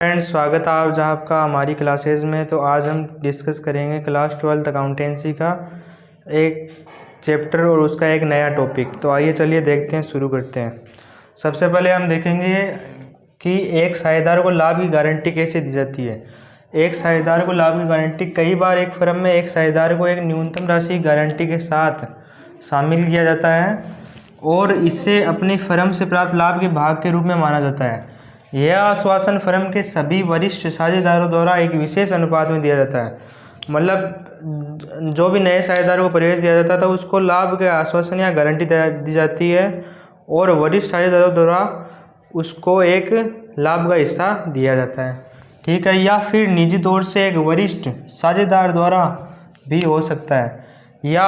Friends, स्वागत है आपका हमारी क्लासेस में। तो आज हम डिस्कस करेंगे क्लास 12 अकाउंटेंसी का एक चैप्टर और उसका एक नया टॉपिक। तो आइए चलिए देखते हैं, शुरू करते हैं। सबसे पहले हम देखेंगे कि एक साझेदार को लाभ की गारंटी कैसे दी जाती है। एक साझेदार को लाभ की गारंटी, कई बार एक फर्म में एक साझेदार को एक न्यूनतम राशि गारंटी के साथ शामिल किया जाता है और इससे अपनी फर्म से प्राप्त लाभ के भाग के रूप में माना जाता है। यह आश्वासन फर्म के सभी वरिष्ठ साझेदारों द्वारा एक विशेष अनुपात में दिया जाता है। मतलब जो भी नए साझेदार को प्रवेश दिया जाता था उसको लाभ के आश्वासन या गारंटी दी जाती है और वरिष्ठ साझेदारों द्वारा उसको एक लाभ का हिस्सा दिया जाता है, ठीक है। या फिर निजी तौर से एक वरिष्ठ साझेदार द्वारा भी हो सकता है, या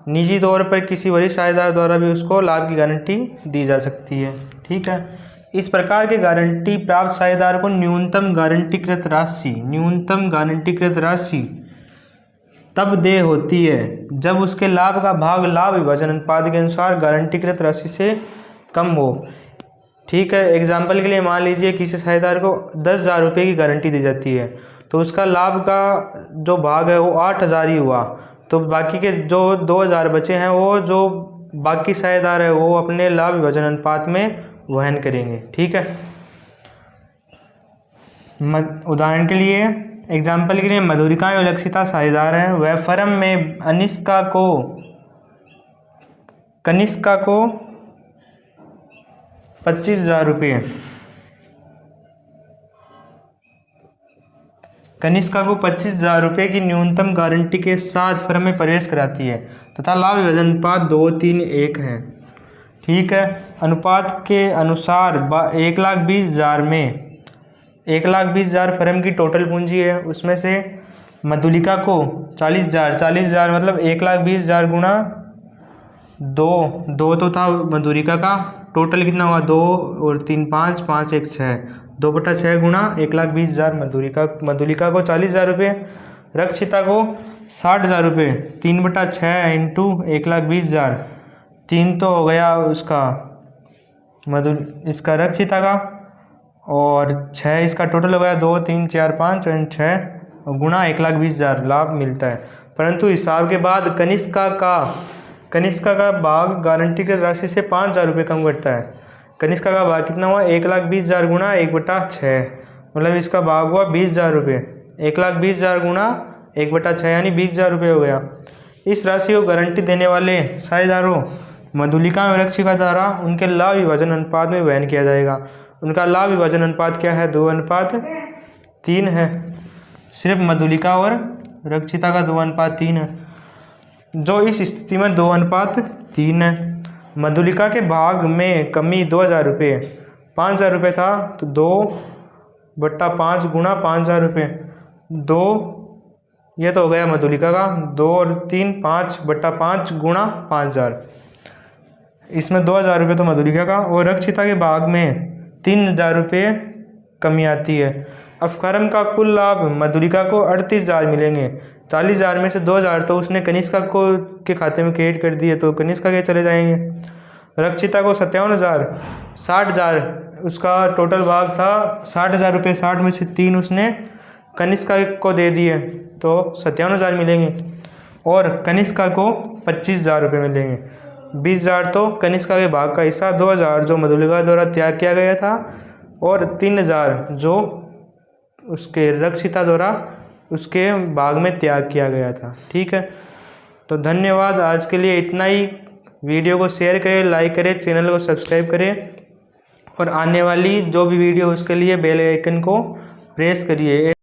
निजी तौर पर किसी वरिष्ठ साझेदार द्वारा भी उसको लाभ की गारंटी दी जा सकती है, ठीक है। इस प्रकार के गारंटी प्राप्त साझेदार को न्यूनतम गारंटीकृत राशि तब देय होती है जब उसके लाभ का भाग लाभ विभाजन अनुपात के अनुसार गारंटीकृत राशि से कम हो, ठीक है। एग्जाम्पल के लिए मान लीजिए किसी साझेदार को 10,000 रुपये की गारंटी दी जाती है, तो उसका लाभ का जो भाग है वो 8,000 ही हुआ, तो बाकी के जो 2,000 बचे हैं वो जो बाकी साझेदार है वो अपने लाभ विभाजन अनुपात में वहन करेंगे, ठीक है। उदाहरण के लिए, एग्जाम्पल के लिए, मधुरिका एवं लक्षिता साझेदार हैं। वह फर्म में कनिष्का को 25,000 रुपये की न्यूनतम गारंटी के साथ फर्म में प्रवेश कराती है तथा लाभ विभाजन अनुपात 2:3:1 है, ठीक है। अनुपात के अनुसार 1,20,000 में 1,20,000 फर्म की टोटल पूंजी है, उसमें से मधुलिका को 40,000 मतलब 1,20,000 गुणा 2 तो था मधुलिका का, टोटल कितना हुआ 2 और 3 5 5 1 6 2/6 गुणा 1,20,000 मधुलिका को 40,000 रुपये, रक्षिता को 60,000 रुपये, 3/6 इंटू 1,20,000, 3 तो हो गया उसका इसका रक्षिता का, और 6 इसका टोटल हो गया 2 3 4 5 और 6 गुणा 1,20,000 लाभ मिलता है। परंतु हिसाब के बाद कनिष्का का भाग गारंटी की राशि से 5,000 रुपये कम करता है। कनिष्का का भाग कितना हुआ 1,20,000 गुणा 1/6, मतलब इसका भाग हुआ 20,000 रुपये। 1,20,000 गुणा 1/6 यानी 20,000 रुपये हो गया। इस राशि को गारंटी देने वाले साझेदारों मधुलिका और रक्षिता द्वारा उनके लाभ विभाजन अनुपात में वहन किया जाएगा। उनका लाभ विभाजन अनुपात क्या है 2:3 है। सिर्फ मधुलिका और रक्षिता का 2:3 है, जो इस स्थिति में 2:3 है। मधुलिका के भाग में कमी 2,000 रुपये, 5,000 रुपये था तो 2/5 गुणा 5,000 रुपये, 2 ये तो हो गया मधुलिका का, 2 और 3 5/5 गुणा 5,000, इसमें 2,000 रुपये तो मधुलिका का, और रक्षिता के भाग में 3,000 रुपये कमी आती है। अब फर्म का कुल लाभ मधुलिका को 38,000 मिलेंगे। 40,000 में से 2,000 तो उसने कनिष्का के खाते में क्रेडिट कर दिए, तो कनिष्का के चले जाएंगे। रक्षिता को 57,000, 60,000 उसका टोटल भाग था 60,000 रुपये, 60 में से 3 उसने कनिष्का को दे दिए तो 57,000 मिलेंगे, और कनिष्का को 25,000 रुपये मिलेंगे। 20,000 तो कनिष्का के भाग का हिस्सा, 2,000 जो मधुलिका द्वारा त्याग किया गया था, और 3,000 जो उसके रक्षिता द्वारा उसके भाग में त्याग किया गया था, ठीक है। तो धन्यवाद, आज के लिए इतना ही। वीडियो को शेयर करें, लाइक करें, चैनल को सब्सक्राइब करें, और आने वाली जो भी वीडियो उसके लिए बेल आइकन को प्रेस करिए।